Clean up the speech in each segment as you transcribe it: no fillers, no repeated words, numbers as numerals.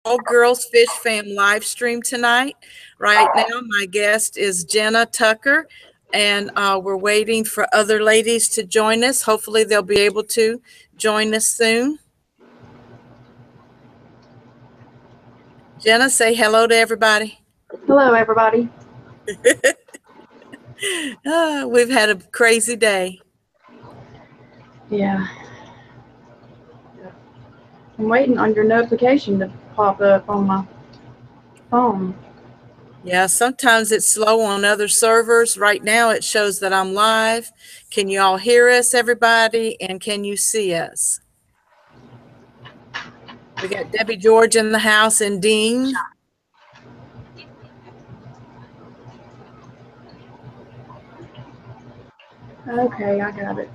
All Girls Fish Fam live stream tonight. Right now, my guest is Jenna Tucker, and we're waiting for other ladies to join us. Hopefully, they'll be able to join us soon. Jenna, say hello to everybody. Hello, everybody. We've had a crazy day. Yeah. I'm waiting on your notification to pop up on my phone. Yeah, sometimes it's slow on other servers. Right now, it shows that I'm live. Can you all hear us, everybody? And can you see us? We got Debbie George in the house and Dean. Okay, I got it.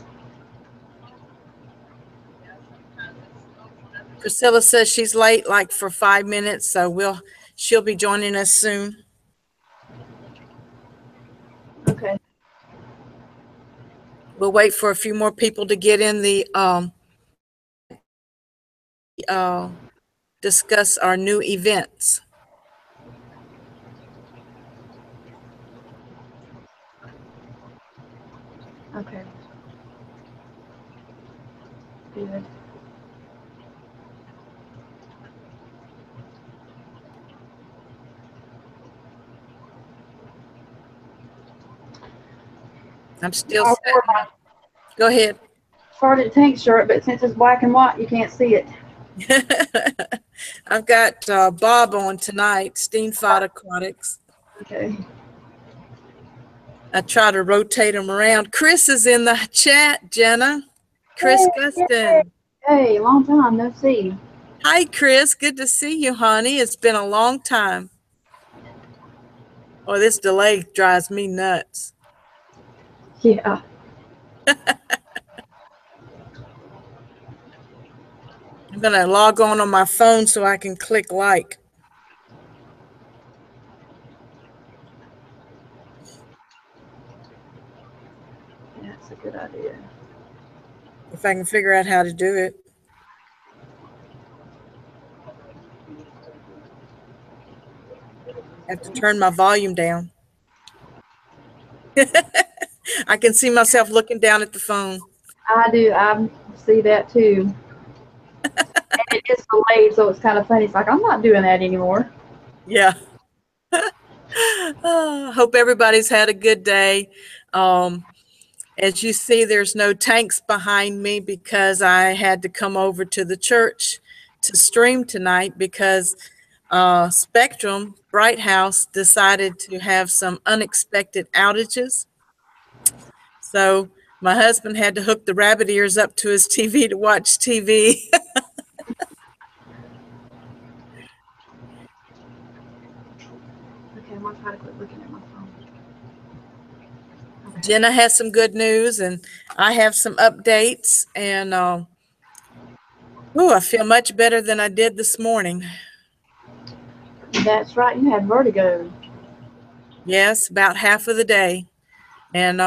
Priscilla says she's late, like for 5 minutes, so she'll be joining us soon. Okay. We'll wait for a few more people to get in the discuss our new events. Okay. Good. I'm still setting up. Go ahead. Started tank shirt, but since it's black and white, you can't see it. I've got Bob on tonight, Steenfod Aquatics. Okay. I try to rotate them around. Chris is in the chat, Jenna. Chris Gustin. Hey, long time no see. Hi, Chris. Good to see you, honey. It's been a long time. Oh, this delay drives me nuts. Yeah. I'm going to log on my phone so I can click like. That's a good idea. If I can figure out how to do it. I have to turn my volume down. I can see myself looking down at the phone. I do. I see that too. And it is delayed, so it's kind of funny. It's like, I'm not doing that anymore. Yeah. Hope everybody's had a good day. As you see, there's no tanks behind me because I had to come over to the church to stream tonight because Spectrum Bright House decided to have some unexpected outages. So my husband had to hook the rabbit ears up to his TV to watch TV. Okay, I'm going to try to quit looking at my phone. Okay. Jenna has some good news, and I have some updates. And I feel much better than I did this morning. That's right. You had vertigo. Yes, about half of the day. And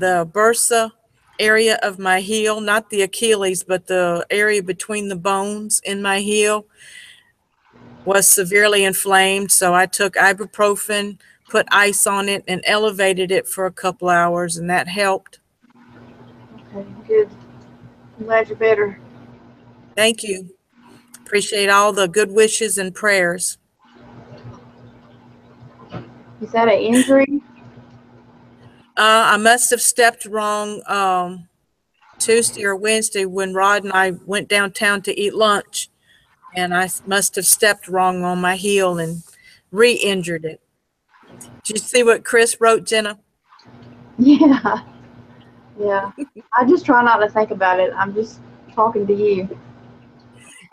the bursa area of my heel, not the Achilles, but the area between the bones in my heel was severely inflamed. So I took ibuprofen, put ice on it, and elevated it for a couple hours, and that helped. Okay, good. I'm glad you're better. Thank you. Appreciate all the good wishes and prayers. Is that an injury? I must have stepped wrong Tuesday or Wednesday when Rod and I went downtown to eat lunch, and I must have stepped wrong on my heel and re-injured it. Did you see what Chris wrote, Jenna? Yeah. Yeah. I just try not to think about it. I'm just talking to you.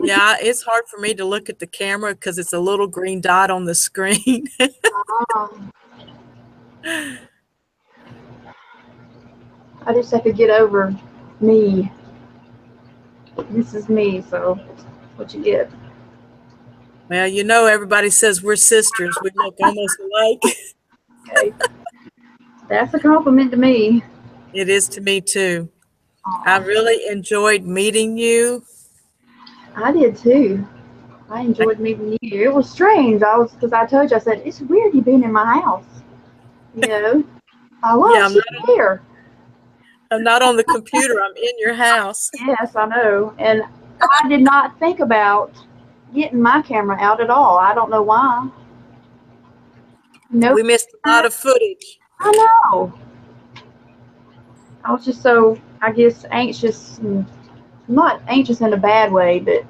Yeah, it's hard for me to look at the camera because it's a little green dot on the screen. I just have to get over me. This is me, so that's what you get. Well, you know, everybody says we're sisters. We look almost alike. Okay. That's a compliment to me. It is to me, too. I really enjoyed meeting you. I did, too. I enjoyed meeting you. It was strange. Because I told you, I said, it's weird you being in my house. You know, Yeah, she's here. I'm not on the computer. I'm in your house. Yes, I know. And I did not think about getting my camera out at all. I don't know why. We missed a lot of footage. I know. I was just so, I guess, anxious. And not anxious in a bad way, but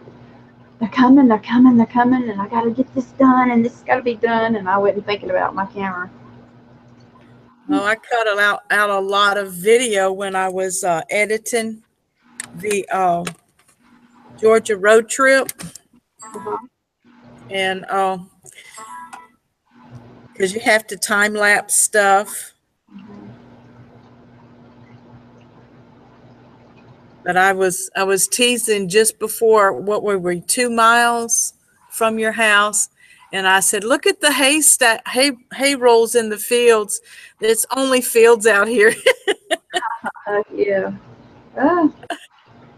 they're coming, they're coming, they're coming, and I got to get this done, and this has got to be done, and I wasn't thinking about my camera. Oh, I cut out a lot of video when I was editing the Georgia road trip, and because you have to time lapse stuff. But I was teasing just before, what were we, 2 miles from your house, and I said, look at the hay rolls in the fields. It's only fields out here. Yeah.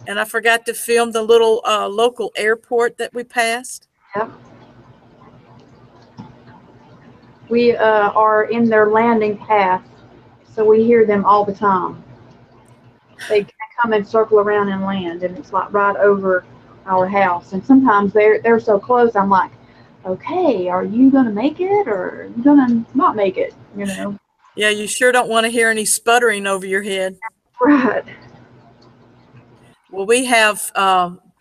And I forgot to film the little local airport that we passed. Yep. We are in their landing path, so we hear them all the time. They come and circle around and land, and it's like right over our house. And sometimes they're so close, I'm like, okay, are you gonna make it, or are you gonna not make it? You know. Yeah, you sure don't want to hear any sputtering over your head. Right. Well, we have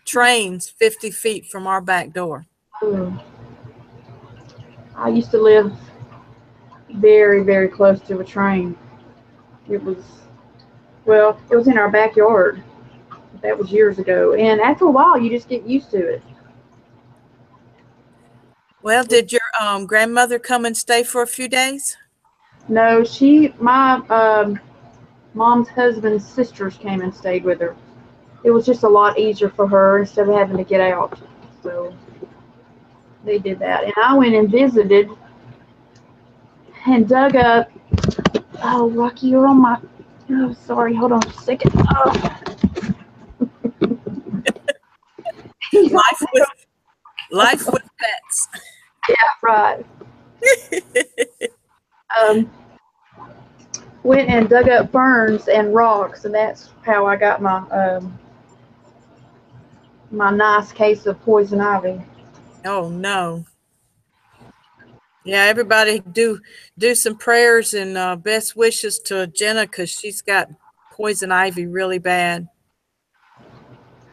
trains 50 feet from our back door. Ooh. I used to live very, very close to a train. It was in our backyard. That was years ago. And after a while, you just get used to it. Well, did your grandmother come and stay for a few days? No, my mom's husband's sisters came and stayed with her. It was just a lot easier for her instead of having to get out. So they did that. And I went and visited and dug up. Oh, Rocky, you're on my. Oh, sorry. Hold on a second. Oh. Life with pets. Yeah, right. Went and dug up ferns and rocks, and that's how I got my my nice case of poison ivy. Oh no. Yeah, everybody do some prayers and best wishes to Jenna, because she's got poison ivy really bad.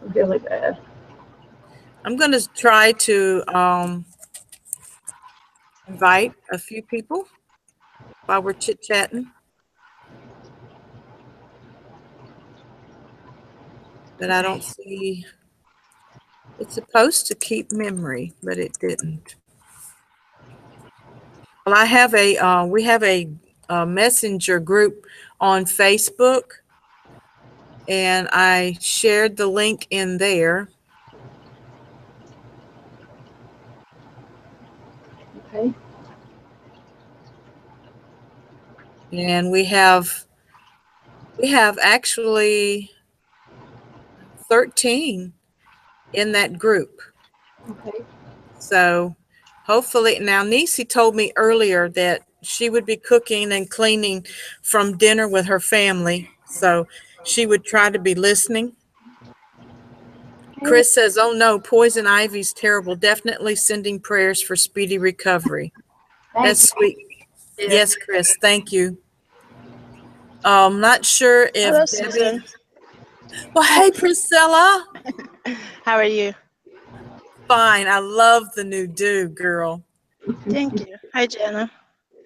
Really bad. I'm going to try to invite a few people while we're chit-chatting. But I don't see. It's supposed to keep memory, but it didn't. Well, I have we have a messenger group on Facebook, and I shared the link in there. Okay. And we have actually 13 in that group. Okay. So hopefully, now Nisi told me earlier that she would be cooking and cleaning from dinner with her family. So she would try to be listening. Okay. Chris says, oh no, poison ivy's terrible. Definitely sending prayers for speedy recovery. That's sweet. Yeah. Yes, Chris, thank you. Not sure if Hello, Debbie. Susan. Well, hey, Priscilla. How are you? Fine. I love the new do, girl. Thank you. Hi, Jenna.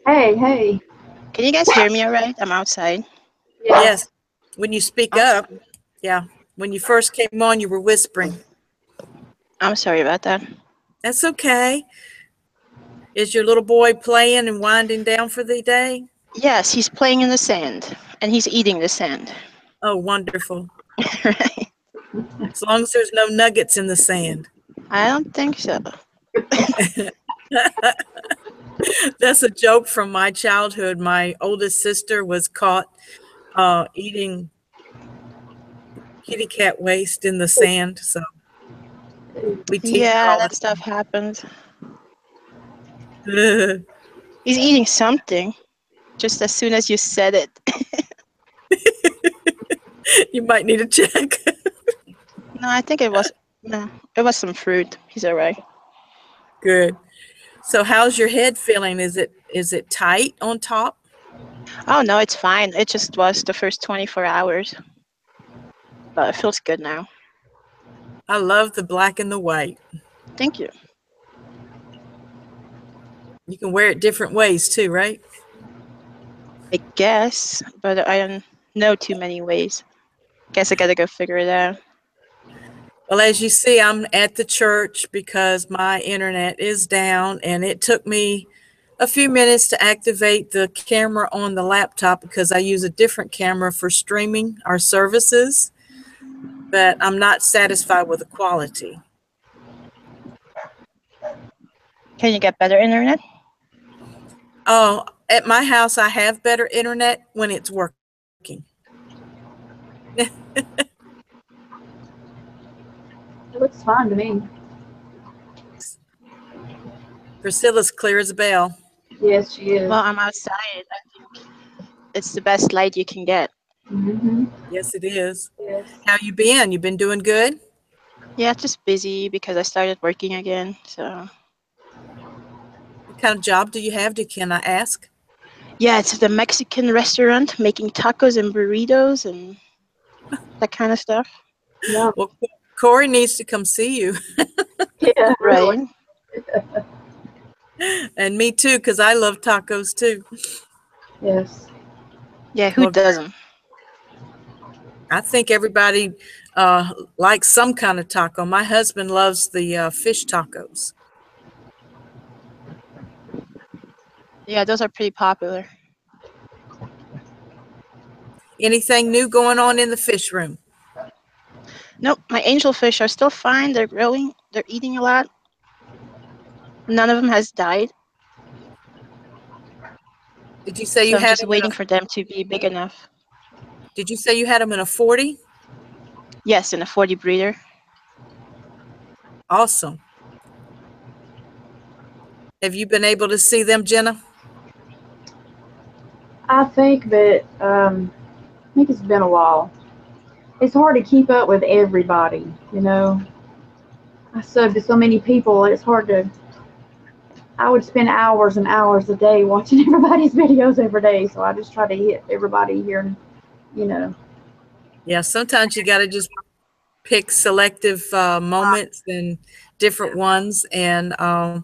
Hey. Can you guys hear me all right? I'm outside. Yeah. Yes. When you speak up. Yeah. When you first came on, you were whispering. I'm sorry about that. That's okay. Is your little boy playing and winding down for the day? Yes, he's playing in the sand, and he's eating the sand. Oh, wonderful. Right. As long as there's no nuggets in the sand. I don't think so. That's a joke from my childhood. My oldest sister was caught eating kitty cat waste in the sand. So We tease Yeah, all that stuff happens. the He's eating something just as soon as you said it. You might need to check. No, I think it was some fruit. He's all right. Good. So how's your head feeling? Is it tight on top? Oh no, it's fine. It just was the first 24 hours, but it feels good now. I love the black and the white. Thank you. You can wear it different ways too, right? I guess, but I don't know too many ways. Guess I gotta go figure it out. Well, as you see, I'm at the church because my internet is down, and it took me a few minutes to activate the camera on the laptop because I use a different camera for streaming our services, but I'm not satisfied with the quality. Can you get better internet? Oh, at my house, I have better internet when it's working. It looks fine to me. Priscilla's clear as a bell. Yes, she is. Well, I'm outside. I think it's the best light you can get. Mm-hmm. Yes, it is. Yes. How you been? You been doing good? Yeah, just busy because I started working again. So What kind of job do you have? Can I ask? yeah, it's the Mexican restaurant making tacos and burritos and that kind of stuff. Yeah. Well, Corey needs to come see you, Yeah. Right. Really. and me too, because I love tacos too. Yes. Yeah, who Well, doesn't? I think everybody likes some kind of taco. My husband loves the fish tacos. Yeah, those are pretty popular. Anything new going on in the fish room? Nope, my angelfish are still fine. They're growing. They're eating a lot. None of them has died. Did you say So you I'm had just them in waiting for them to be big enough. Did you say you had them in a 40? Yes, in a 40 breeder. Awesome. Have you been able to see them, Jenna? I think that I think it's been a while. It's hard to keep up with everybody, you know. I sub to so many people. It's hard to. I would spend hours and hours a day watching everybody's videos every day. So I just try to hit everybody here, you know. Yeah, sometimes you got to just pick selective moments and different ones. And I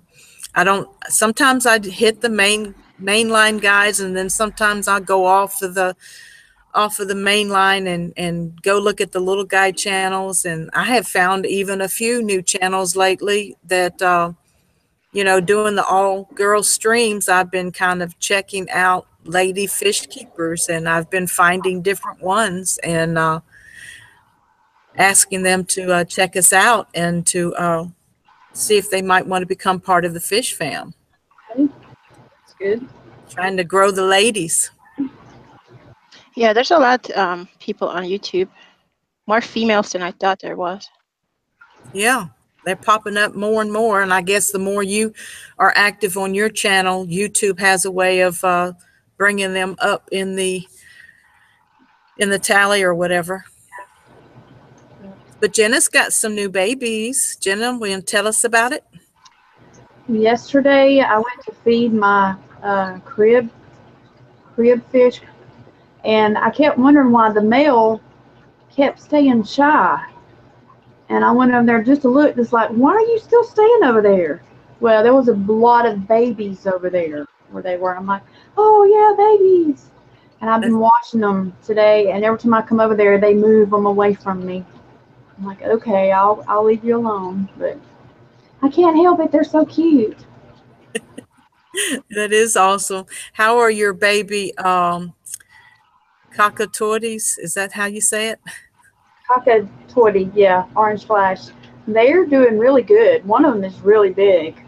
don't, sometimes I hit the mainline guys, and then sometimes I'll go off of the main line and go look at the little guy channels. And I have found even a few new channels lately that, doing the all girl streams, I've been kind of checking out lady fish keepers, and I've been finding different ones and asking them to check us out and to see if they might want to become part of the fish fam. Okay. That's good. Trying to grow the ladies. Yeah, there's a lot people on YouTube. More females than I thought there was. Yeah, they're popping up more and more. And I guess the more you are active on your channel, YouTube has a way of bringing them up in the tally or whatever. But Jenna's got some new babies. Jenna, will you tell us about it? Yesterday, I went to feed my crib fish, and I kept wondering why the male kept staying shy. And I went over there just to look, just like, why are you still staying over there? Well, there was a lot of babies over there where they were. I'm like, oh yeah, babies. And I've been watching them today, and every time I come over there, they move them away from me. I'm like, okay, I'll leave you alone, but I can't help it. They're so cute. That is awesome. How are your baby cockatoides? Is that how you say it? Cockatoidy, yeah, orange flash. They're doing really good. One of them is really big.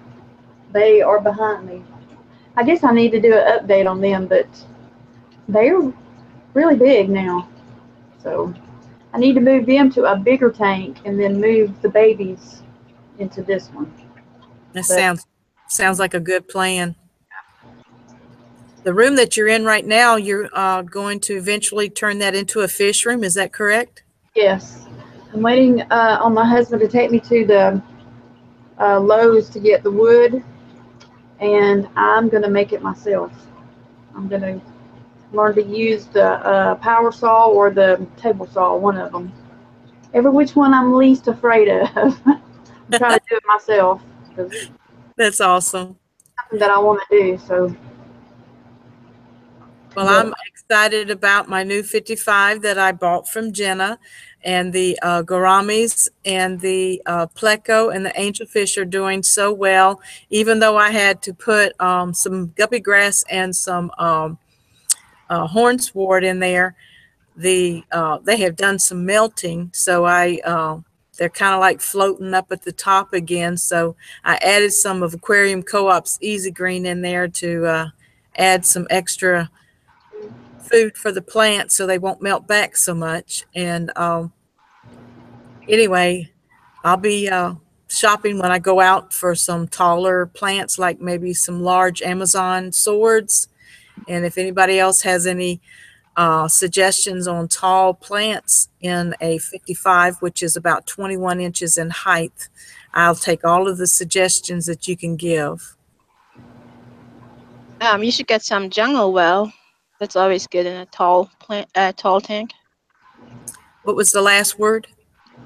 They are behind me. I guess I need to do an update on them, but they're really big now. So I need to move them to a bigger tank and then move the babies into this one. That But sounds like a good plan. The room that you're in right now, you're going to eventually turn that into a fish room. Is that correct? yes, I'm waiting on my husband to take me to the Lowe's to get the wood, and I'm gonna make it myself. I'm gonna learn to use the power saw or the table saw, one of them. Every which one I'm least afraid of. I'm trying to do it myself because it's That's awesome. something that I want to do. So, Well, but I'm excited about my new 55 that I bought from Jenna, and the gouramis and the pleco and the angelfish are doing so well, even though I had to put some guppy grass and some hornswort in there. They have done some melting, so they're kind of like floating up at the top again. So I added some of Aquarium Co-op's Easy Green in there to add some extra food for the plants so they won't melt back so much. And anyway, I'll be shopping when I go out for some taller plants, like maybe some large Amazon swords. And if anybody else has any suggestions on tall plants in a 55, which is about 21 inches in height, I'll take all of the suggestions that you can give. You should get some jungle well. That's always good in a tall plant, tall tank. What was the last word?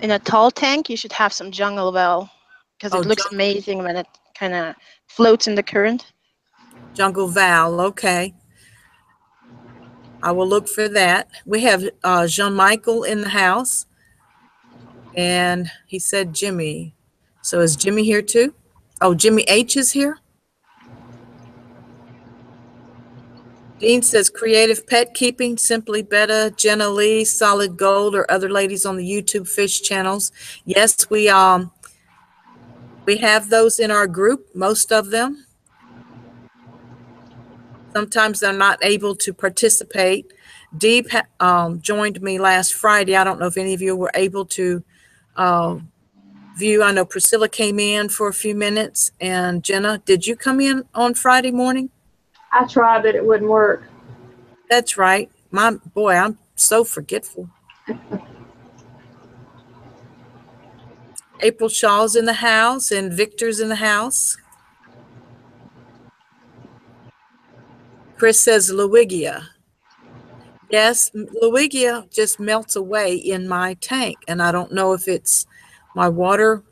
In a tall tank, you should have some jungle well because it looks Jungle, amazing when it kind of floats in the current. jungle val. Okay. I will look for that. We have Jean-Michael in the house, and he said Jimmy. So is Jimmy here too? Oh, Jimmy H is here. Dean says creative pet keeping, Simply Betta, Jenna Lee, Solid Gold, or other ladies on the YouTube fish channels. Yes, we have those in our group, most of them. Sometimes they're not able to participate. Deep joined me last Friday. I don't know if any of you were able to view. I know Priscilla came in for a few minutes. And Jenna, did you come in on Friday morning? I tried, but it wouldn't work. That's right. Boy, I'm so forgetful. April Shaw's in the house and Victor's in the house. Chris says Luigia. Yes, Luigia just melts away in my tank, and I don't know if it's my water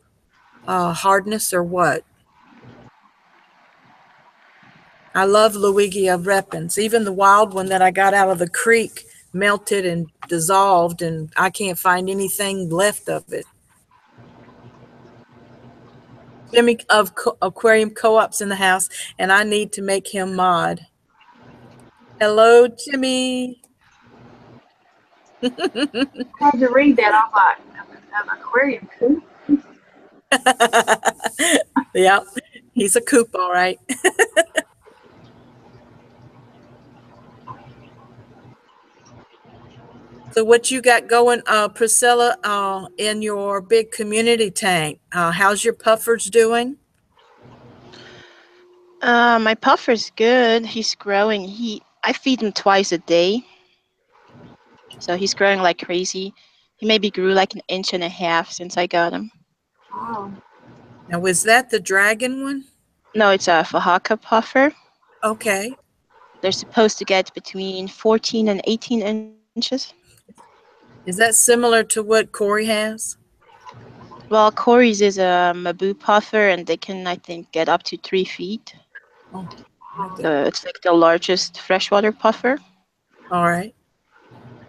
hardness or what. I love Luigia repens. Even the wild one that I got out of the creek melted and dissolved, and I can't find anything left of it. Jimmy of Aquarium Co-op's in the house, and I need to make him mod. Hello, Jimmy. I had to read that. I was like, an aquarium coop. Yep, he's a coop, all right. So what you got going, Priscilla, in your big community tank? How's your puffers doing? My puffer's good. He's growing. I feed him twice a day. So he's growing like crazy. He maybe grew like 1.5 inches since I got him. Wow. Now, was that the dragon one? No, it's a Fahaka puffer. Okay. They're supposed to get between 14 and 18 inches. Is that similar to what Corey has? Well, Corey's is a Mabu puffer, and they can, I think, get up to 3 feet. Oh, my goodness. So it's like the largest freshwater puffer. All right.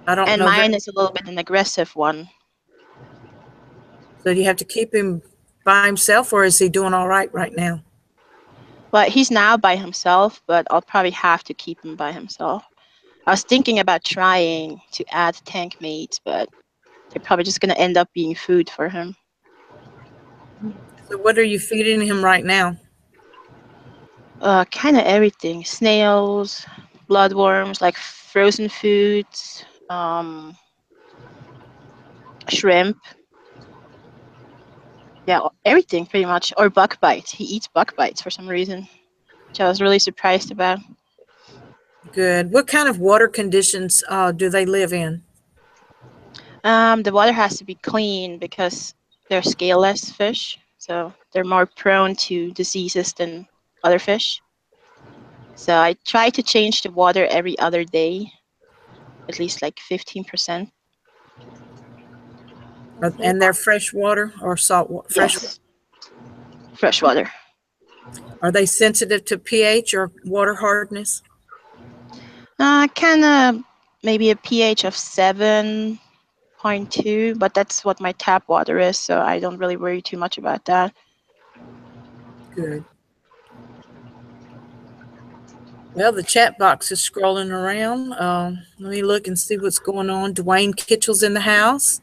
I don't And know. mine is a little bit an aggressive one. So do you have to keep him by himself, or is he doing all right now? Well, he's now by himself, but I'll probably have to keep him by himself. I was thinking about trying to add tank mates, but they're probably just going to end up being food for him. So what are you feeding him right now? Kind of everything. Snails, bloodworms, like frozen foods, shrimp. Yeah, everything pretty much, or bug bites. He eats bug bites for some reason, which I was really surprised about. Good. What kind of water conditions do they live in? The water has to be clean because they're scaleless fish, so they're more prone to diseases than other fish. So I try to change the water every other day, at least like 15%. And they're fresh water or salt water? Yes, fresh water. Are they sensitive to pH or water hardness? Kind of maybe a pH of 7.2, but that's what my tap water is, so I don't really worry too much about that. Good. Well, the chat box is scrolling around. Let me look and see what's going on. Dwayne Kitchell's in the house.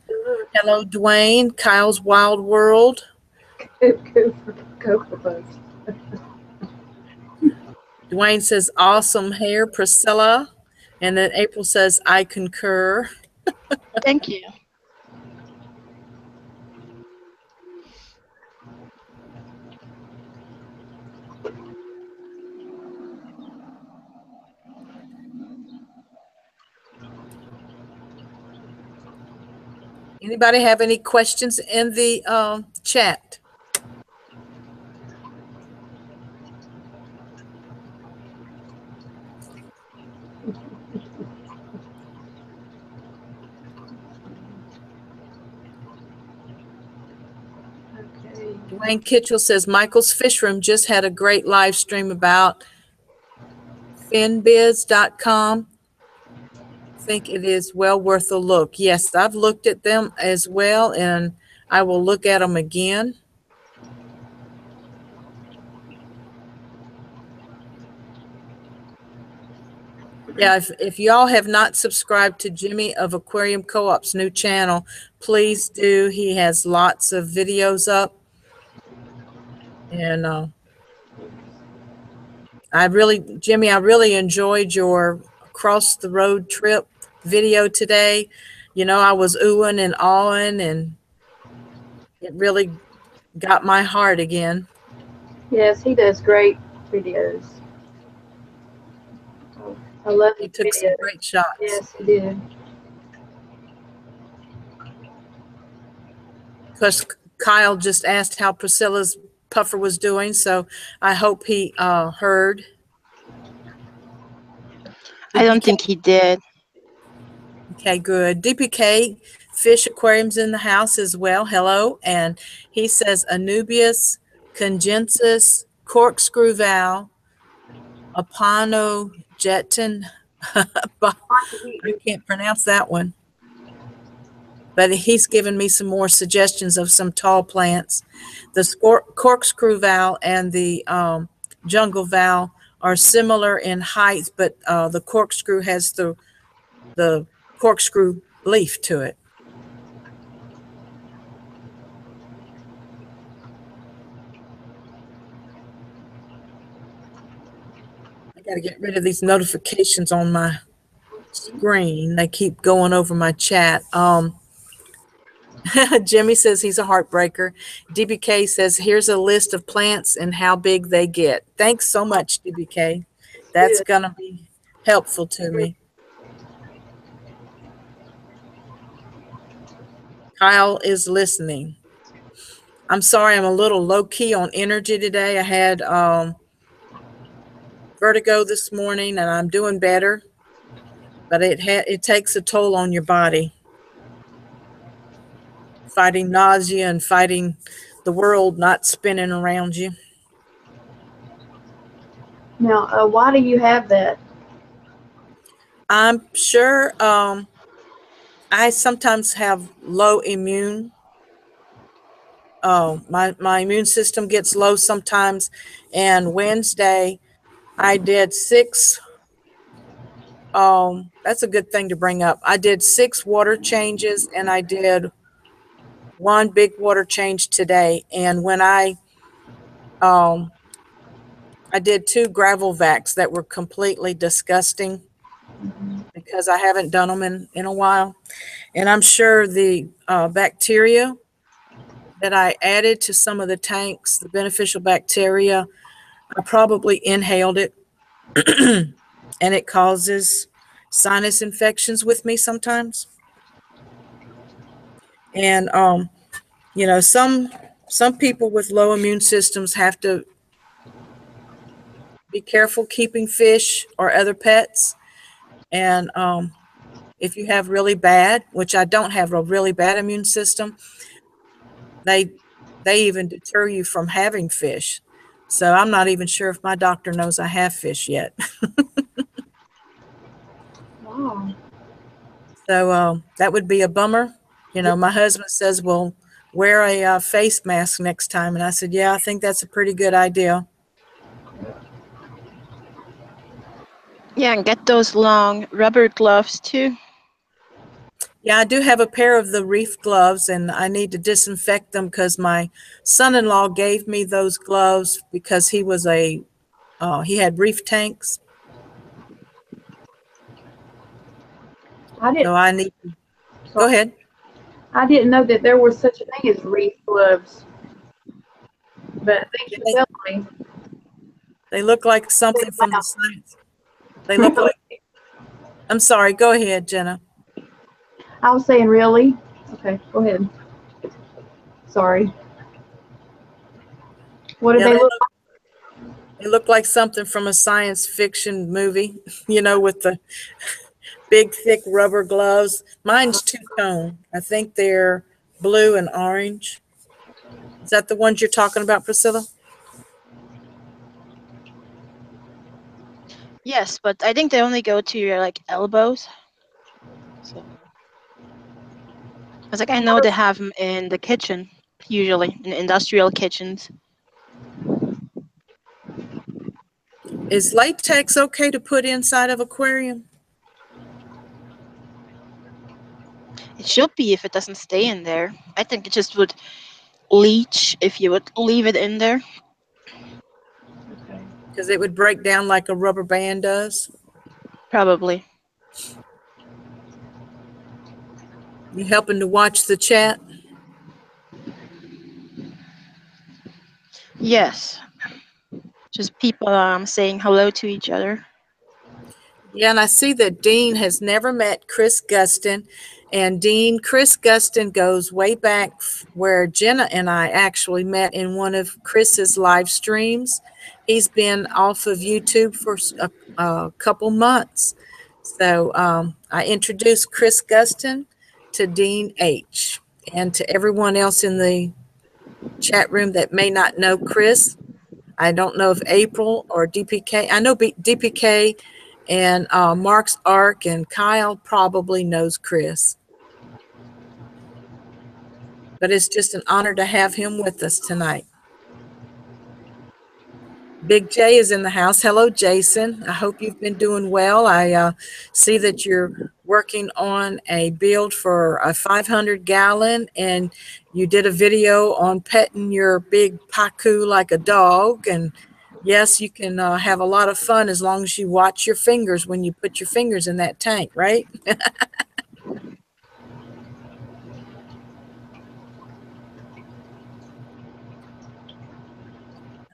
Hello, Dwayne. Kyle's Wild World. Go for both. Dwayne says, awesome hair, Priscilla. And then April says, I concur. Thank you. Anybody have any questions in the chat? Okay. Dwayne Kitchell says, Michael's Fish Room just had a great live stream about finbiz.com. I think it is well worth a look. Yes, I've looked at them as well, and I will look at them again. Yeah, if y'all have not subscribed to Jimmy of Aquarium Co-op's new channel, please do. He has lots of videos up. And Jimmy, I really enjoyed your across the road trip video today. You know, I was oohing and awing, and it really got my heart again. Yes, he does great videos. I love He his took some videos. great shots. Yes, he did. Because Kyle just asked how Priscilla's puffer was doing, so I hope he heard. I don't think he did. Okay, good. DPK Fish Aquariums in the house as well. Hello. And he says Anubias congensis corkscrew valve apanogetin. I can't pronounce that one. But he's given me some more suggestions of some tall plants. The corkscrew valve and the jungle valve are similar in height, but the corkscrew has the corkscrew leaf to it. I got to get rid of these notifications on my screen. They keep going over my chat. Jimmy says he's a heartbreaker. DBK says, here's a list of plants and how big they get. Thanks so much, DBK. That's going to be helpful to me. Kyle is listening. I'm sorry, I'm a little low-key on energy today. I had vertigo this morning, and I'm doing better. But it takes a toll on your body. Fighting nausea and fighting the world not spinning around you. Now, why do you have that? I'm sure I sometimes have low immune. My immune system gets low sometimes. And Wednesday, I did 6. That's a good thing to bring up. I did 6 water changes, and I did 1 big water change today. And when I did 2 gravel vacs that were completely disgusting because I haven't done them in a while. And I'm sure the bacteria that I added to some of the tanks, the beneficial bacteria, I probably inhaled it and it causes sinus infections with me sometimes. And, you know, some people with low immune systems have to be careful keeping fish or other pets. And if you have really bad, which I don't have a really bad immune system, they even deter you from having fish. So I'm not even sure if my doctor knows I have fish yet. Wow. So that would be a bummer. You know, my husband says, well, wear a face mask next time. And I said, yeah, I think that's a pretty good idea. Yeah, and get those long rubber gloves too. Yeah, I do have a pair of the reef gloves, and I need to disinfect them because my son-in-law gave me those gloves because he was he had reef tanks. So I need to, go ahead. I didn't know that there was such a thing as reef gloves. But thanks for telling me. They look like something from the science. They look like, I'm sorry, go ahead, Jenna. I was saying, really? Okay, go ahead. Sorry. What do they look like? They look like something from a science fiction movie, you know, with the big, thick rubber gloves. Mine's two-tone. I think they're blue and orange. Is that the ones you're talking about, Priscilla? Yes, but I think they only go to your like elbows. So I was like, I know they have them in the kitchen, usually in industrial kitchens. Is latex okay to put inside of aquarium? It should be if it doesn't stay in there. I think it just would leach if you would leave it in there. Because it would break down like a rubber band does. Probably. You helping to watch the chat? Yes. Just people saying hello to each other. Yeah, and I see that Dean has never met Chris Gustin. And Chris Gustin goes way back where Jenna and I actually met in one of Chris's live streams. He's been off of YouTube for a couple months. So I introduced Chris Gustin to Dean H. And to everyone else in the chat room that may not know Chris. I don't know if April or DPK. I know DPK and Mark's Ark and Kyle probably knows Chris. But it's just an honor to have him with us tonight. Big J is in the house. Hello, Jason. I hope you've been doing well. I see that you're working on a build for a 500-gallon, and you did a video on petting your big pacu like a dog. And yes, you can have a lot of fun as long as you watch your fingers when you put your fingers in that tank, right?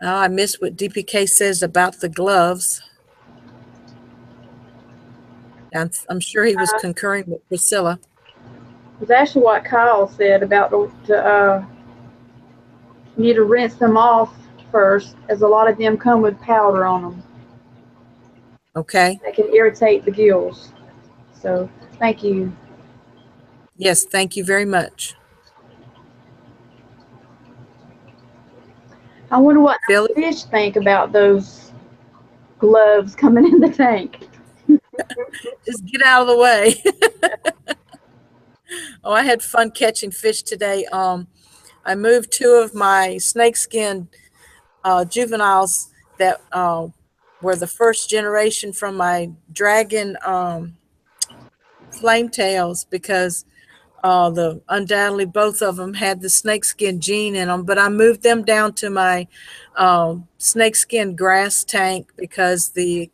Oh, I missed what DPK says about the gloves. I'm sure he was concurring with Priscilla. It's actually what Kyle said about you need to rinse them off first, as a lot of them come with powder on them. Okay. That can irritate the gills. So, thank you. Yes, thank you very much. I wonder what the fish think about those gloves coming in the tank. Just get out of the way. Oh, I had fun catching fish today. I moved 2 of my snakeskin juveniles that were the first generation from my dragon flame tails because undoubtedly both of them had the snakeskin gene in them, but I moved them down to my snakeskin grass tank because the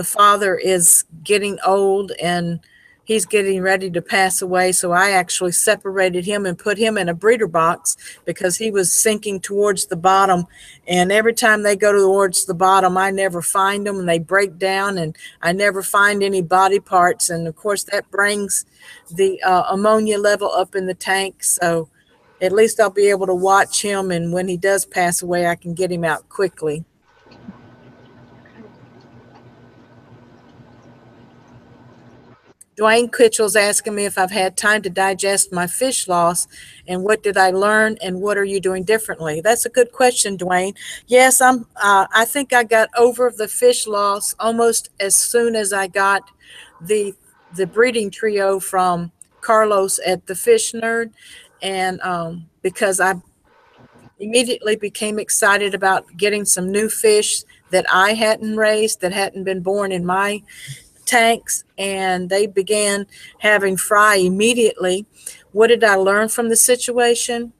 father is getting old and he's getting ready to pass away. So I actually separated him and put him in a breeder box because he was sinking towards the bottom. And every time they go towards the bottom, I never find them and they break down and I never find any body parts. And of course that brings the ammonia level up in the tank. So at least I'll be able to watch him. And when he does pass away, I can get him out quickly. Dwayne Kitchell's asking me if I've had time to digest my fish loss and what did I learn and what are you doing differently? That's a good question, Dwayne. Yes, I think I got over the fish loss almost as soon as I got the breeding trio from Carlos at the Fish Nerd, and because I immediately became excited about getting some new fish that I hadn't raised, that hadn't been born in my tanks, and they began having fry immediately. What did I learn from the situation?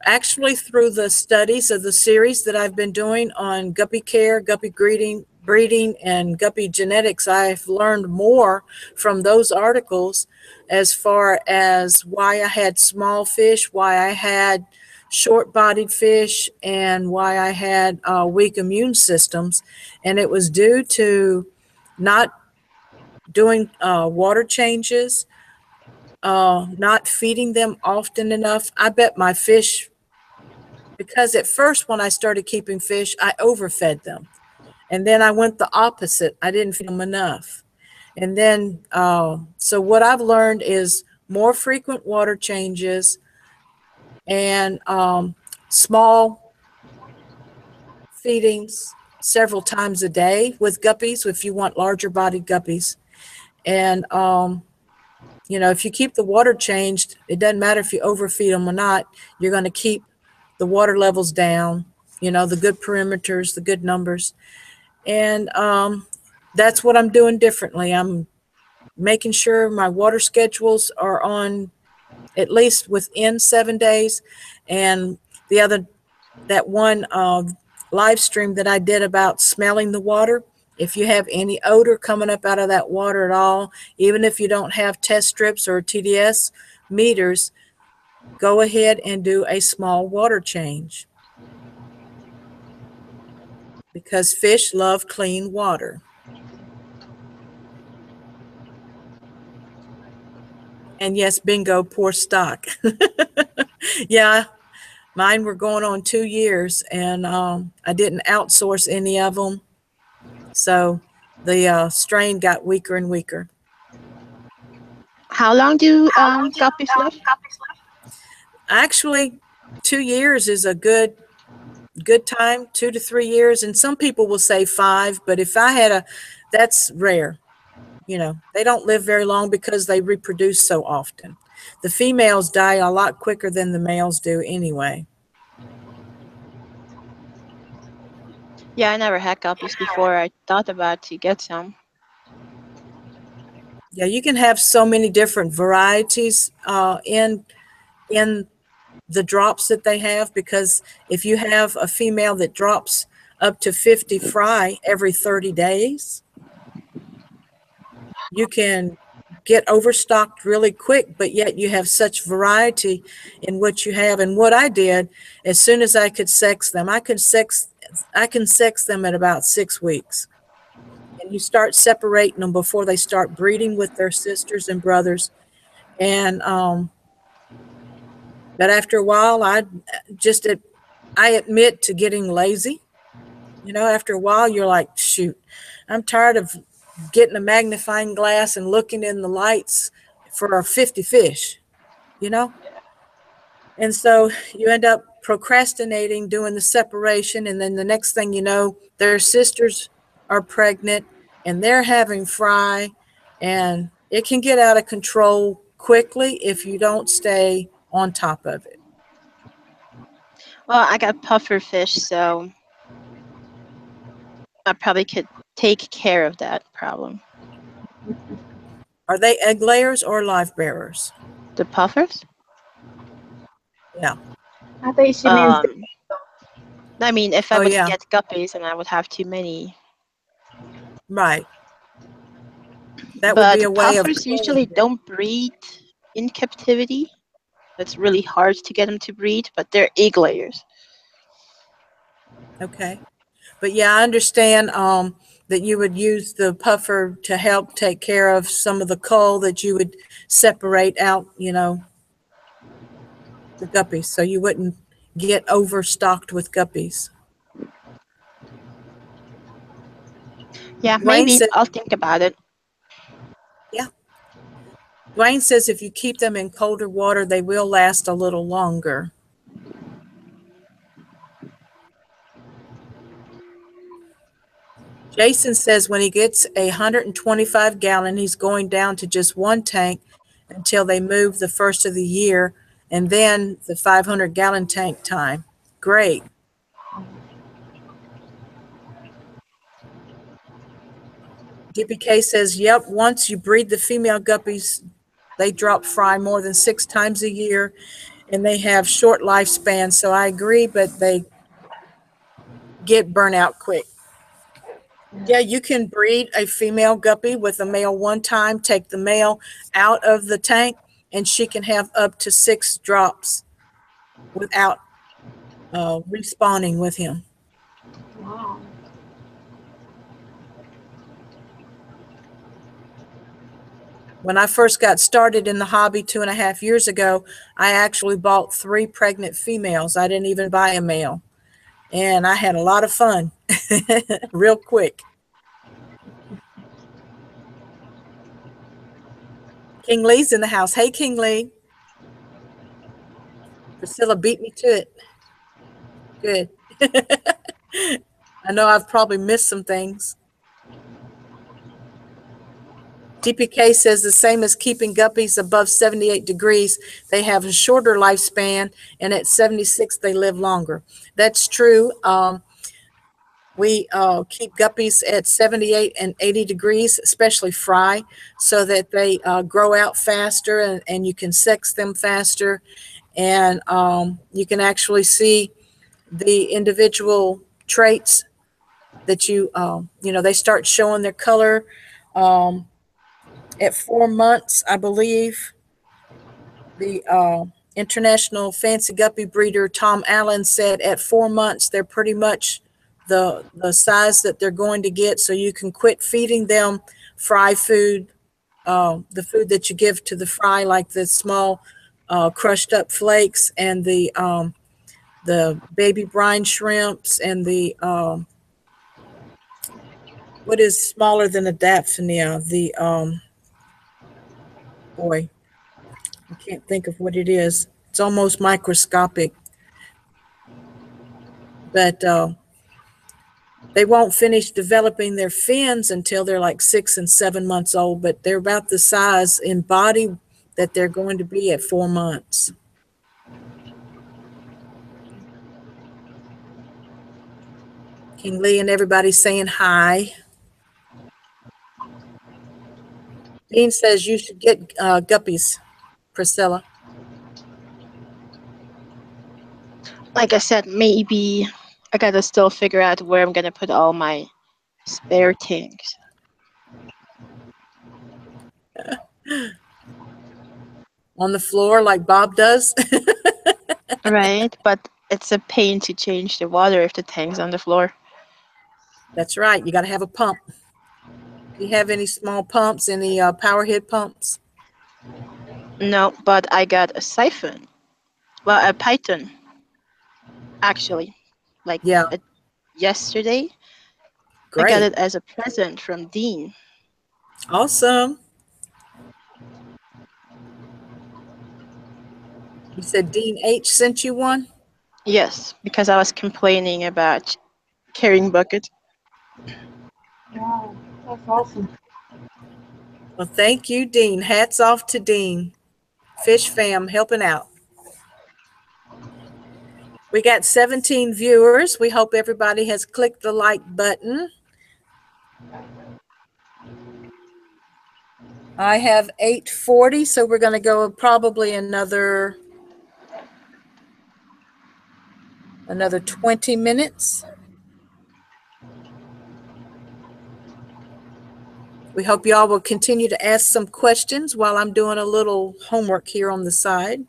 Actually, through the studies of the series that I've been doing on guppy care, guppy breeding, and guppy genetics, I've learned more from those articles as far as why I had small fish, why I had short-bodied fish, and why I had weak immune systems. And it was due to not doing water changes, not feeding them often enough. I bet my fish, because at first when I started keeping fish, I overfed them. And then I went the opposite. I didn't feed them enough. And then, so what I've learned is more frequent water changes and small feedings several times a day with guppies if you want larger bodied guppies. And, you know, if you keep the water changed, it doesn't matter if you overfeed them or not, you're going to keep the water levels down, you know, the good perimeters, the good numbers. And that's what I'm doing differently. I'm making sure my water schedules are on at least within 7 days. And the other, that one live stream that I did about smelling the water, if you have any odor coming up out of that water at all, even if you don't have test strips or TDS meters, go ahead and do a small water change, because fish love clean water. And yes, bingo, poor stock. Yeah, mine were going on 2 years, and I didn't outsource any of them. So the strain got weaker and weaker. How long do guppies live? Actually, 2 years is a good time, 2 to 3 years. And some people will say 5, but if I had that's rare. You know, they don't live very long because they reproduce so often. The females die a lot quicker than the males do anyway. Yeah, I never had guppies before. I thought about to get some. Yeah, you can have so many different varieties in the drops that they have, because if you have a female that drops up to 50 fry every 30 days, you can get overstocked really quick, but yet you have such variety in what you have. And what I did, as soon as I could sex them, I can sex them at about 6 weeks. And you start separating them before they start breeding with their sisters and brothers. And but after a while, I admit to getting lazy. You know, after a while, you're like, shoot, I'm tired of getting a magnifying glass and looking in the lights for 50 fish, you know? And so you end up procrastinating, doing the separation, and then the next thing you know, their sisters are pregnant and they're having fry, and it can get out of control quickly if you don't stay on top of it. Well, I got puffer fish, so I probably could take care of that problem. Are they egg layers or live bearers? The puffers? Yeah. I think she means I mean, if I would yeah. get guppies, and I would have too many. Right. That would be But a way of puffers usually don't breed in captivity. It's really hard to get them to breed, but they're egg layers. Okay. But yeah, I understand that you would use the puffer to help take care of some of the cull that you would separate out, you know, the guppies, so you wouldn't get overstocked with guppies. Yeah, Dwayne maybe. said, I'll think about it. yeah. Dwayne says if you keep them in colder water, they will last a little longer. Jason says when he gets 125 gallon, he's going down to just one tank until they move the first of the year, and then the 500-gallon tank time. Great. DPK says, yep, once you breed the female guppies, they drop fry more than 6 times a year, and they have short lifespans. So I agree, but they get burnt out quick. Yeah, you can breed a female guppy with a male one time, take the male out of the tank, and she can have up to 6 drops without respawning with him. Wow. When I first got started in the hobby 2.5 years ago, I actually bought 3 pregnant females. I didn't even buy a male. And I had a lot of fun real quick. King Lee's in the house. Hey, King Lee. Priscilla beat me to it. Good. I know I've probably missed some things. DPK says the same as keeping guppies above 78 degrees. They have a shorter lifespan, and at 76, they live longer. That's true. We keep guppies at 78 and 80 degrees, especially fry, so that they grow out faster and you can sex them faster. And you can actually see the individual traits that you know, they start showing their color at 4 months, I believe. The international fancy guppy breeder Tom Allen said at 4 months they're pretty much the size that they're going to get, so you can quit feeding them fry food, the food that you give to the fry, like the small crushed up flakes and the baby brine shrimps and the what is smaller than a Daphnia, the boy, I can't think of what it is. It's almost microscopic, but they won't finish developing their fins until they're like 6 and 7 months old, but they're about the size in body that they're going to be at 4 months. King Lee and everybody saying hi. Dean says you should get guppies, Priscilla. Like I said, maybe I gotta still figure out where I'm gonna put all my spare tanks. On the floor like Bob does. Right, but it's a pain to change the water if the tank's on the floor. That's right. You got to have a pump. Do you have any small pumps, any power head pumps? No, but I got a siphon. Well, a python, actually. Like Yeah, yesterday, I got great. it as a present from Dean. Awesome. You said Dean H sent you one? Yes, because I was complaining about carrying buckets. Wow, that's awesome. Well, thank you, Dean. Hats off to Dean. Fishfam helping out. We got 17 viewers. We hope everybody has clicked the like button. I have 8:40, so we're going to go probably another 20 minutes. We hope y'all will continue to ask some questions while I'm doing a little homework here on the side.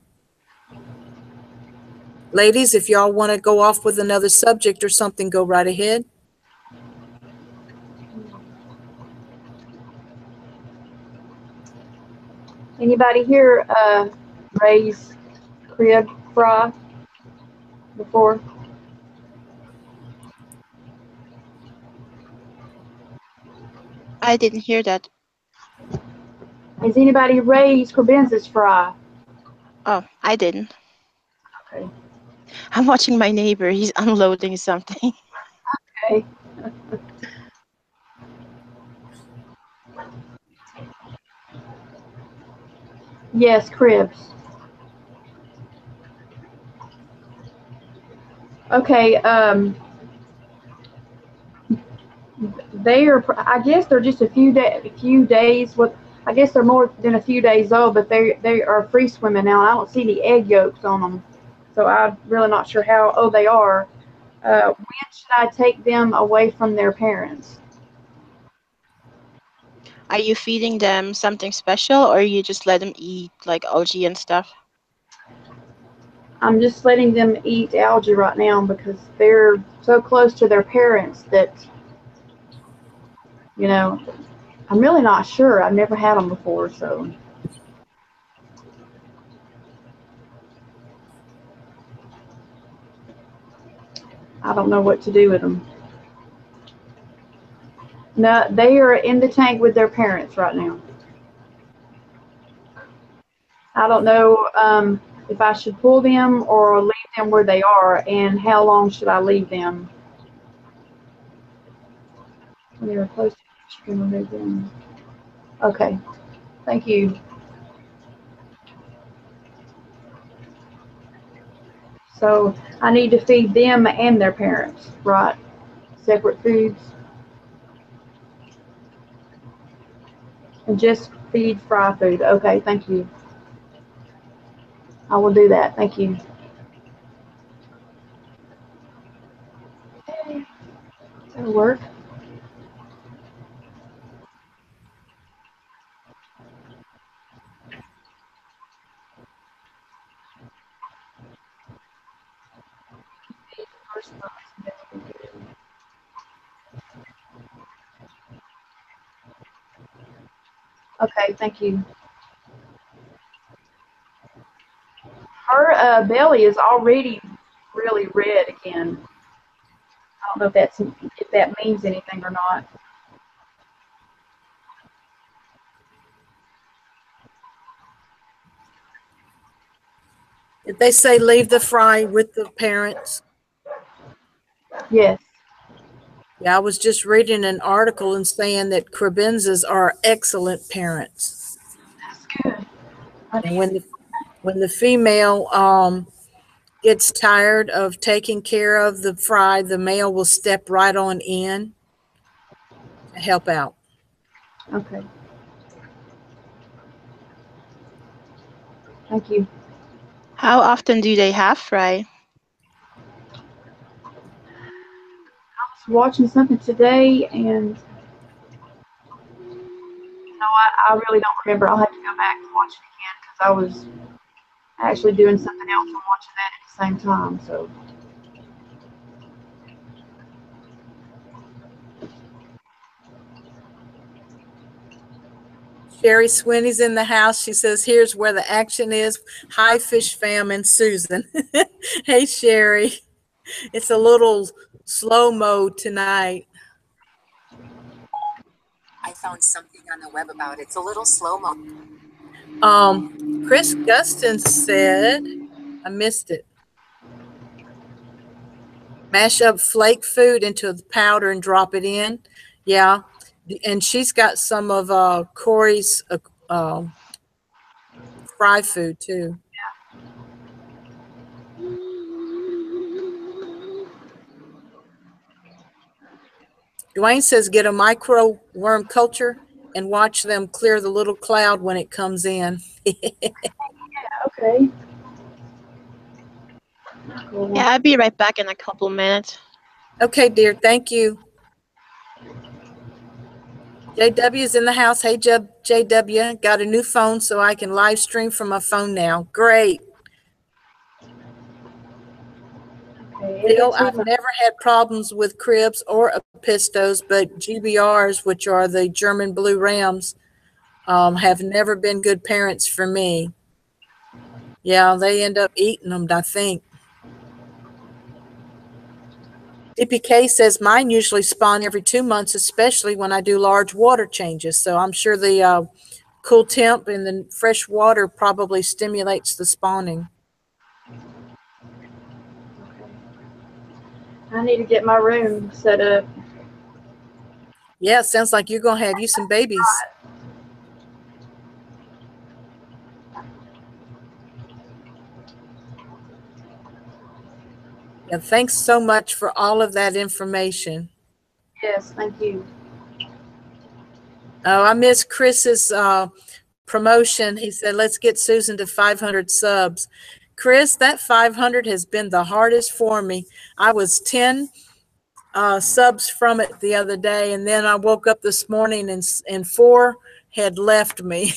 Ladies, if y'all want to go off with another subject or something, go right ahead. Anybody here raise crib fry before? I didn't hear that. Has anybody raised crebensis fry? Oh, I didn't. Okay. I'm watching my neighbor. He's unloading something. Okay. Yes, cribs. Okay. They are. I guess they're just a few days. What? I guess they're more than a few days old, but they are free swimming now. I don't see any egg yolks on them, so I'm really not sure how old they are. When should I take them away from their parents? Are you feeding them something special, or you just let them eat like algae and stuff? I'm just letting them eat algae right now because they're so close to their parents that, you know, I'm really not sure. I've never had them before, so. I don't know what to do with them. No, they are in the tank with their parents right now. I don't know if I should pull them or leave them where they are, and how long should I leave them? When they were close to the stream, remove them. Okay, thank you. So I need to feed them and their parents, right? Separate foods. And just feed fry food. Okay, thank you. I will do that. Thank you. Okay, that'll work. Okay, thank you. Her belly is already really red again. I don't know if that means anything or not. Did they say leave the fry with the parents? Yes. Yeah, I was just reading an article and saying that cribenzas are excellent parents. That's good. And when the female gets tired of taking care of the fry, the male will step right on in to help out. Okay. Thank you. How often do they have fry? I was watching something today, and I really don't remember. I'll have to go back and watch it again because I was actually doing something else and watching that at the same time. So. Sherry Swinney's in the house. She says, here's where the action is. Hi, Fishfam and Susan. Hey, Sherry. It's a little slow-mo tonight. I found something on the web about it's a little slow-mo. Chris Gustin said, I missed it. Mash up flake food into the powder and drop it in. Yeah. And she's got some of Corey's fry food too. Dwayne says get a micro worm culture and watch them clear the little cloud when it comes in. Okay. Cool. Yeah, I'll be right back in a couple minutes. Okay, dear. Thank you. JW is in the house. Hey, JW, got a new phone so I can live stream from my phone now. Great. Okay, Bill, it's I've never had problems with cribs or apistos, but GBRs, which are the German blue rams, have never been good parents for me. Yeah, they end up eating them, I think. DPK says mine usually spawn every 2 months, especially when I do large water changes. So I'm sure the cool temp and the fresh water probably stimulates the spawning. I need to get my room set up. Yeah, it sounds like you're going to have you some babies. Yeah, thanks so much for all of that information. Yes, thank you. Oh, I missed Chris's promotion. He said, let's get Susan to 500 subs. Chris, that 500 has been the hardest for me. I was 10 subs from it the other day, and then I woke up this morning and 4 had left me.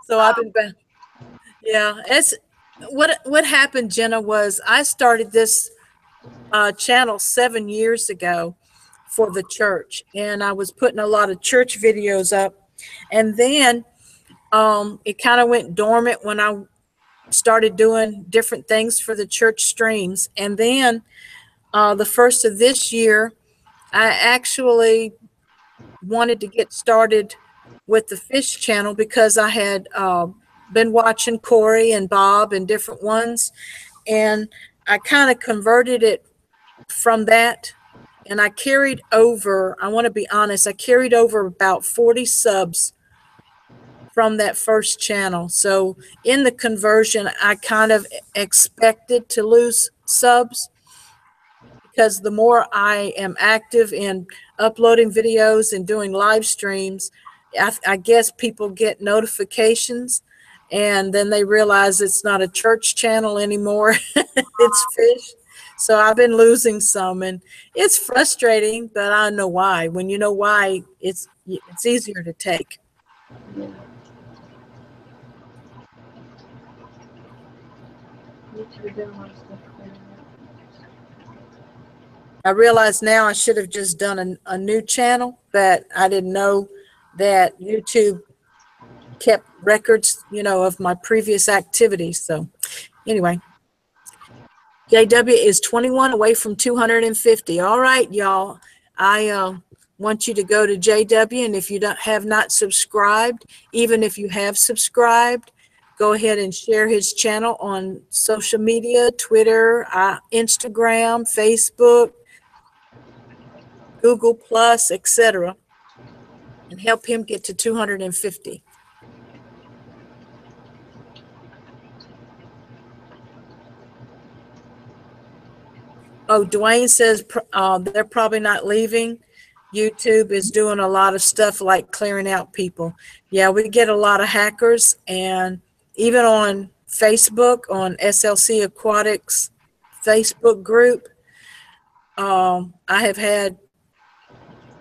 So I've been back. Yeah, it's what happened, Jenna, was I started this channel 7 years ago for the church, and I was putting a lot of church videos up, and then it kind of went dormant when I started doing different things for the church streams. And then the first of this year, I actually wanted to get started with the fish channel because I had been watching Corey and Bob and different ones, and I kind of converted it from that, and I carried over, I want to be honest, I carried over about 40 subs from that first channel. So in the conversion, I kind of expected to lose subs because the more I am active in uploading videos and doing live streams, I guess people get notifications and then they realize it's not a church channel anymore. It's fish. So I've been losing some, and it's frustrating, but I know why. When you know why, it's easier to take. Yeah. Need to be doing a lot of stuff cleaning up. I realize now I should have just done a new channel, but I didn't know that YouTube kept records, you know, of my previous activities. So anyway, JW is 21 away from 250. All right, y'all. I want you to go to JW, and if you have not subscribed, even if you have subscribed, go ahead and share his channel on social media, Twitter, Instagram, Facebook, Google Plus, etc., and help him get to 250. Oh, Dwayne says they're probably not leaving. YouTube is doing a lot of stuff like clearing out people. Yeah, we get a lot of hackers, and even on Facebook, on SLC Aquatics Facebook group, I have had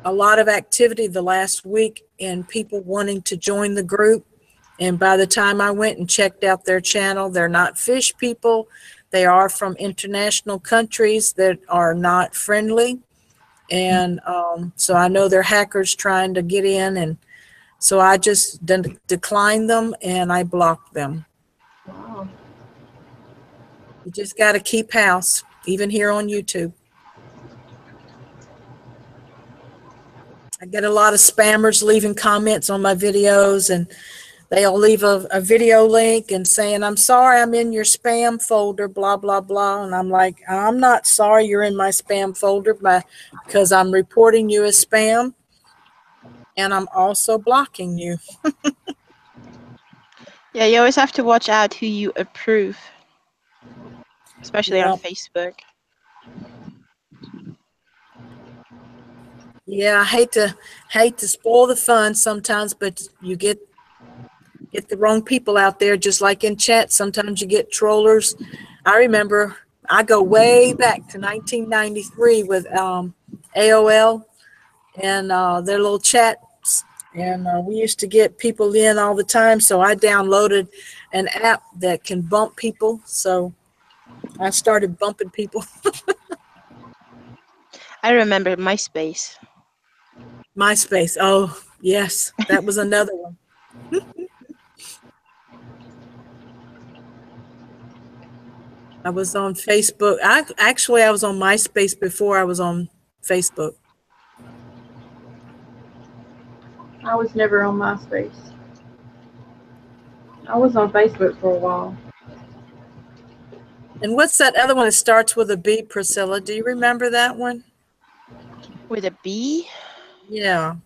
a lot of activity the last week and people wanting to join the group. And by the time I went and checked out their channel, they're not fish people. They are from international countries that are not friendly. And so I know they're hackers trying to get in. And so I just declined them and I blocked them. Wow. You just got to keep house, even here on YouTube. I get a lot of spammers leaving comments on my videos, and they'll leave a video link and saying, I'm sorry, I'm in your spam folder, blah, blah, blah. And I'm like, I'm not sorry you're in my spam folder because I'm reporting you as spam, and I'm also blocking you. Yeah, you always have to watch out who you approve, especially on Facebook. Yeah, I hate to spoil the fun sometimes, but you get the wrong people out there, just like in chat. Sometimes you get trollers. I remember I go way back to 1993 with AOL, and their little chats. And we used to get people in all the time, so I downloaded an app that can bump people. So I started bumping people. I remember MySpace. MySpace. Oh, yes, that was another one. I was on Facebook. I was on MySpace before I was on Facebook. I was never on MySpace. I was on Facebook for a while. And what's that other one that starts with a B, Priscilla? Do you remember that one? With a B? Yeah.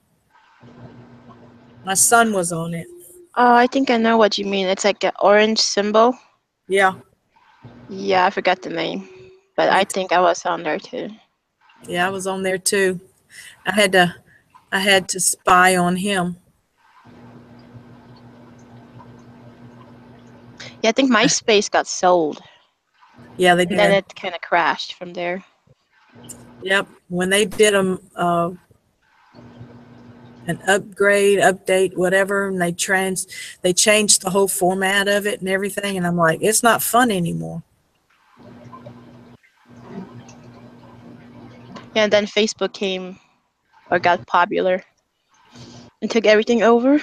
My son was on it. Oh, I think I know what you mean. It's like an orange symbol. Yeah. Yeah, I forgot the name. But I think I was on there too. Yeah, I was on there too. I had to spy on him. Yeah, I think MySpace got sold. Yeah, they And then did. it kind of crashed from there. Yep. When they did an update, whatever, and they changed the whole format of it and everything, and I'm like, it's not fun anymore. Yeah, and then Facebook came or got popular and took everything over.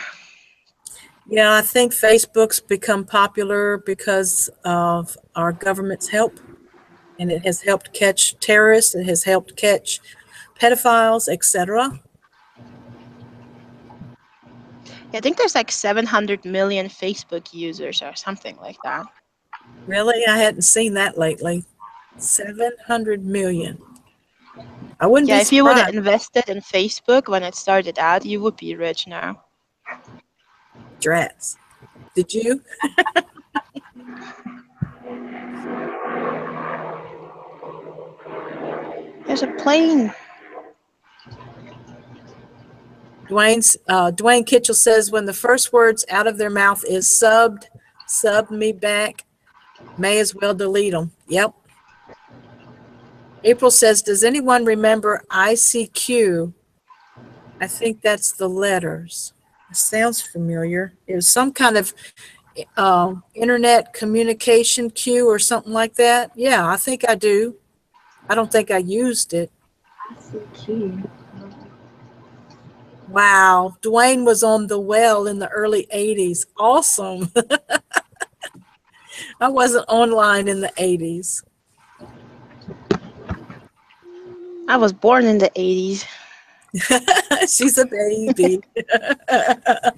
Yeah, I think Facebook's become popular because of our government's help, and it has helped catch terrorists, it has helped catch pedophiles, etc. Yeah, I think there's like 700 million Facebook users or something like that. Really? I hadn't seen that lately. 700 million. I wouldn't Yeah, be if you would have surprised. invested in Facebook when it started out, you would be rich now. Drats. Did you? There's a plane. Dwayne Kitchell says when the first words out of their mouth is sub me back, may as well delete them. Yep. April says, does anyone remember ICQ? I think that's the letters. It sounds familiar. It was some kind of internet communication queue or something like that. Yeah, I think I do. I don't think I used it. ICQ. Wow. Dwayne was on the well in the early 80s. Awesome. I wasn't online in the 80s. I was born in the 80s. She's a baby. I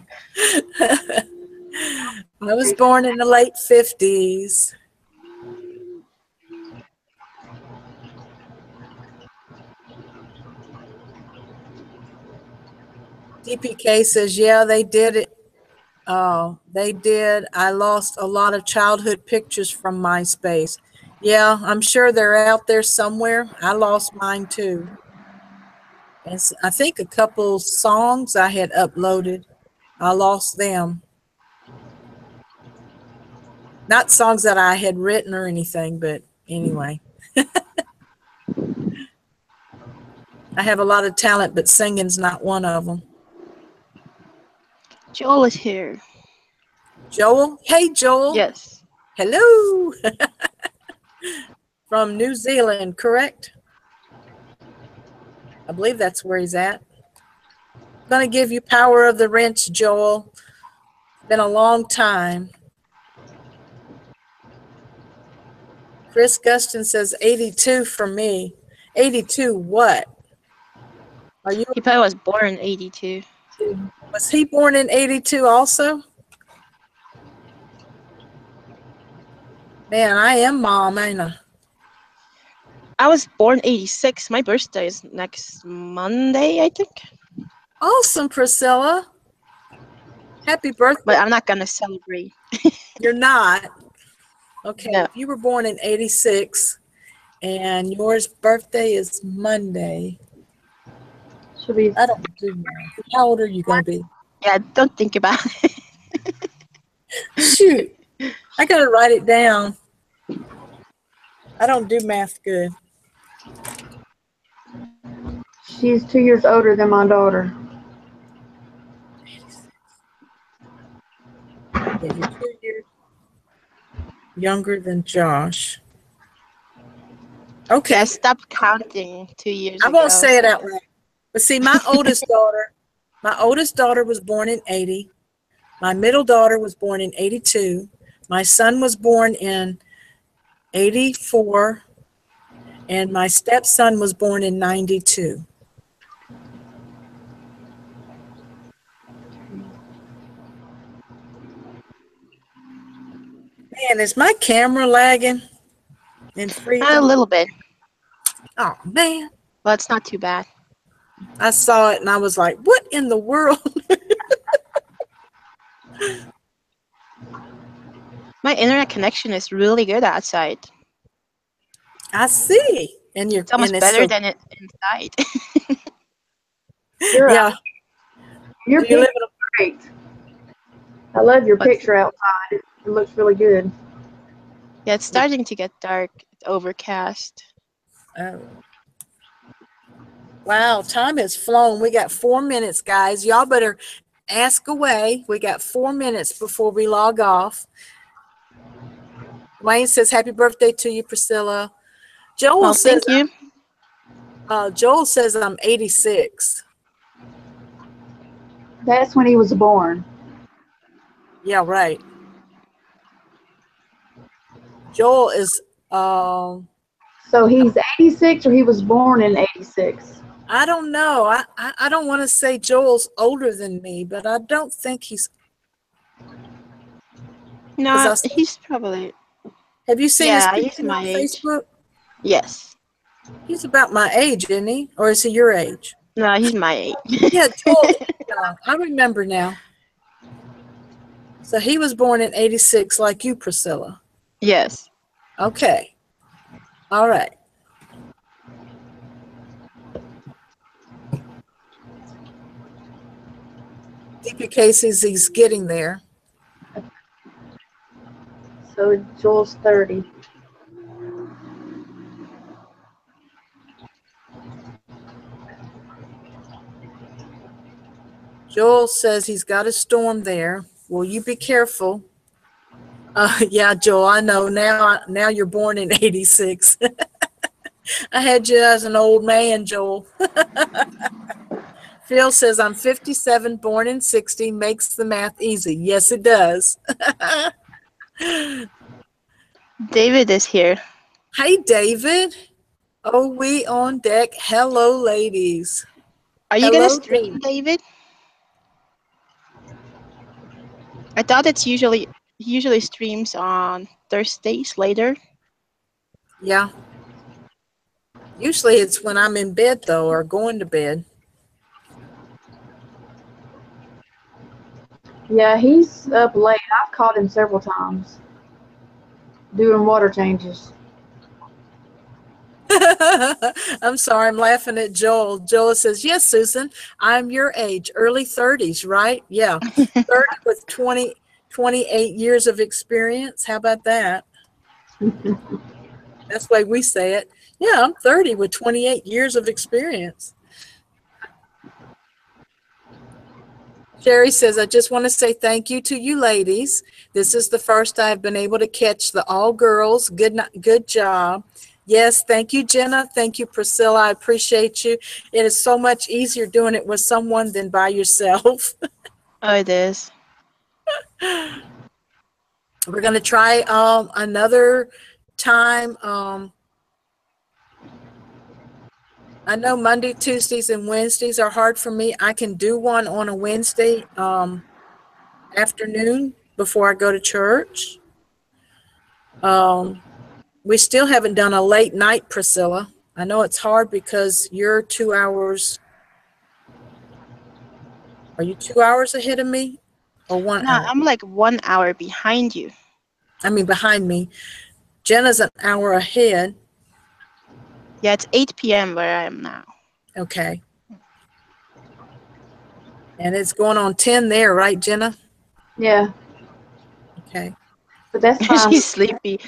was born in the late 50s. DPK says, yeah, they did it. Oh, they did. I lost a lot of childhood pictures from MySpace. Yeah, I'm sure they're out there somewhere. I lost mine too. And I think a couple songs I had uploaded, I lost them. Not songs that I had written or anything, but anyway. I have a lot of talent, but singing's not one of them. Joel is here. Joel? Hey, Joel. Yes. Hello. From New Zealand, correct? I believe that's where he's at. I'm going to give you power of the wrench, Joel. It's been a long time. Chris Guston says 82 for me. 82 what? Are you? He probably was born in 82. Was he born in 82 also? Man, I am mom, ain't I? I was born 86. My birthday is next Monday, I think. Awesome, Priscilla. Happy birthday. But I'm not going to celebrate. You're not? Okay, No. if you were born in 86 and yours birthday is Monday, Should be. I don't do math. How old are you going to be? Yeah, don't think about it. Shoot, I got to write it down. I don't do math good. She's 2 years older than my daughter. Yeah, you're 2 years younger than Josh. Okay. Yeah, I stopped counting 2 years I ago. won't say it out loud. But see, my oldest daughter was born in 80. My middle daughter was born in 82. My son was born in 84. And my stepson was born in 92. Man, is my camera lagging and freezing? A little bit. Oh, man. Well, it's not too bad. I saw it and I was like, what in the world? My internet connection is really good outside. I see. And It's almost better than it inside. Yeah. Your Do you live picture's great. I love your What's- picture outside. It looks really good. Yeah, it's starting to get dark. It's overcast. Oh. Wow, time has flown. We got 4 minutes, guys. Y'all better ask away. We got 4 minutes before we log off. Wayne says, happy birthday to you, Priscilla. Joel Well, says, thank you. Joel says I'm 86. That's when he was born. Yeah, right. Joel is, So he's 86 or he was born in 86? I don't know. I don't want to say Joel's older than me, but I don't think he's. No, he's probably. Have you seen his Yeah, he's picture my on age. Facebook? Yes. He's about my age, isn't he? Or is he your age? No, he's my age. Yeah, Joel. Yeah, I remember now. So he was born in 86 like you, Priscilla. Yes. Okay. All right. DPK says he's getting there. So Joel's 30. Joel says he's got a storm there. Will you be careful? Yeah, Joel, I know. Now you're born in 86. I had you as an old man, Joel. Phil says, I'm 57, born in 60, makes the math easy. Yes, it does. David is here. Hey, David. Oh, we on deck. Hello, ladies. Are you Hello, gonna stream, David? I thought he usually streams on Thursdays later. Yeah. Usually it's when I'm in bed, though, or going to bed. Yeah, he's up late. I've caught him several times doing water changes. I'm sorry, I'm laughing at Joel. Joel says, yes, Susan, I'm your age, early 30s, right? Yeah, 30 with 28 years of experience. How about that? That's the way we say it. Yeah, I'm 30 with 28 years of experience. Sherry says, I just want to say thank you to you ladies. This is the first I've been able to catch the all girls. Good job. Yes, thank you, Jenna. Thank you, Priscilla. I appreciate you. It is so much easier doing it with someone than by yourself. Oh, it is. We're going to try another time. I know Monday, Tuesdays, and Wednesdays are hard for me. I can do one on a Wednesday afternoon before I go to church. We still haven't done a late night, Priscilla. I know it's hard because you're 2 hours. Are you 2 hours ahead of me or 1 No, hour? I'm like 1 hour behind you. I mean, behind me. Jenna's an hour ahead. Yeah, it's 8 p.m. where I am now. Okay. And it's going on 10 there, right, Jenna? Yeah, Okay. but that's fine. She's sleepy.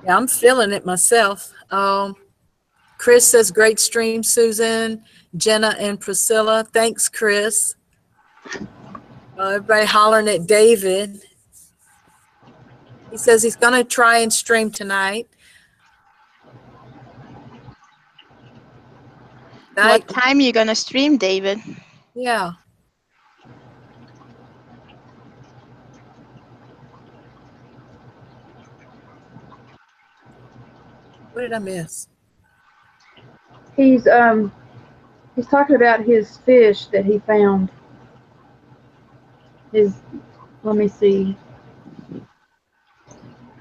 Yeah, I'm feeling it myself. Chris says, great stream, Susan, Jenna, and Priscilla. Thanks, Chris. Everybody hollering at David. He says he's going to try and stream tonight. What time you gonna stream, David? Yeah. What did I miss? He's talking about his fish that he found. Let me see.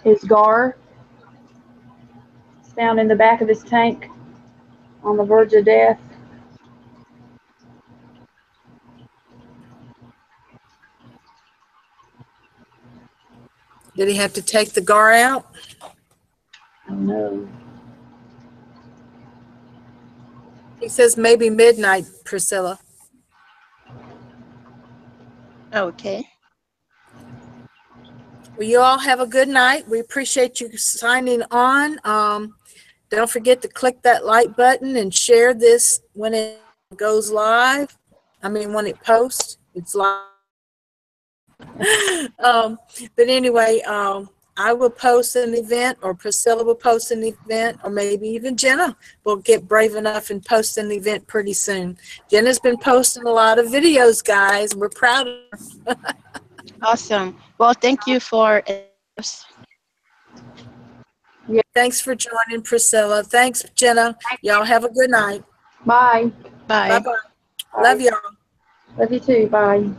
His gar found in the back of his tank on the verge of death. Did he have to take the gar out? Oh no. He says maybe midnight, Priscilla. Okay. Well, you all have a good night. We appreciate you signing on. Don't forget to click that like button and share this when it goes live. I mean, when it posts, it's live. But anyway, I will post an event, or Priscilla will post an event, or maybe even Jenna will get brave enough and post an event pretty soon. Jenna's been posting a lot of videos, guys. We're proud of her. Awesome. Well, thank you for. Yeah. Thanks for joining, Priscilla. Thanks, Jenna. Y'all have a good night. Bye. Bye. Bye-bye. Love y'all. Love you too. Bye.